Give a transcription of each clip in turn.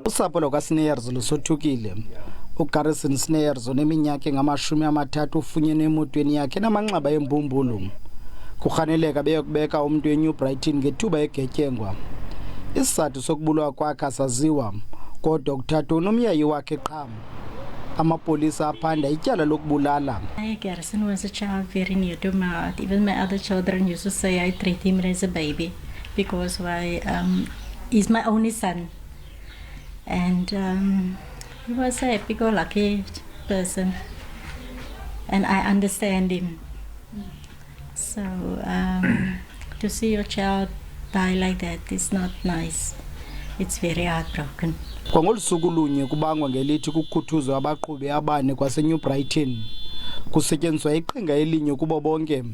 Usapho lwakwaSneyers lusothukile. uGarrison Sneyers oneminyaka engama-30 ufunyenwe emotweni yakhe namanxeba embumbulu. Kurhaneleka beyokubeka umntu eNew Brighton ngethuba egetyengwa. Isizathu sokubulawa kwakhe asaziwa, kodwa kuthathwa unomyayi wakhe qha. Amapolisa aphanda ityala lokubulala. Garrison was a child very near to my heart. Even my other children used to say I treat him as a baby because he's my only son. And he was a happy-go-lucky person, and I understand him. So to see your child die like that is not nice. It's very heartbroken. Kwangolusuku lunye kubangwa ngelithi kukhuthuzwa abaqhubi abane kwaseNew Brighton. Kusetyenziswa iqhinga elinye kubo bonke,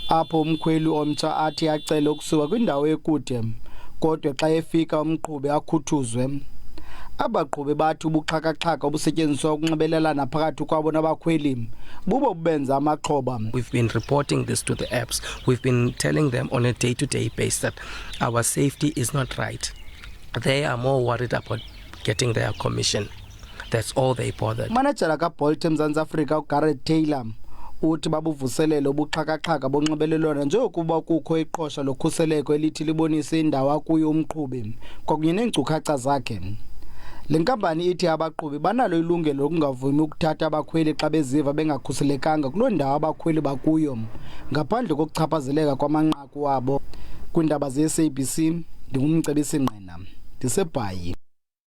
apho umkhweli omtsha athi acele ukusuka kwindawo ekude, kodwa xa efika umqhubi akhuthuzwe. Abaqhubi bathi ubuxhaka-xhaka obusetyenziswa ukunxibelelana phakathi kwabo nabakhweli bubo bubenza amaxhoba. We've been reporting this to the apps. We've been telling them on a day-to-day basis that our safety is not right. They are more worried about getting their commission. That's all they bothered. Manejala kaBolt eMzantsi Afrika uGareth Taylor uthi babuvuselele ubuxhaka-xhaka bonxibelelwano njengokuba kukho iqhosha lokhuseleko elithi libonise indawo kuyo umqhubi kwakunye neenkcukacha zakhe. Le nkampani ithi abaqhubi banalo ilungelo lokungavumi ukuthatha abakhweli xa beziva bengakhuselekanga kuloo ndawo abakhweli bakuyo ngaphandle kokuchaphazeleka kwamanqaku wabo. Kwiindaba zeSABC ndingumcebisi ngqina ndiseBhayi.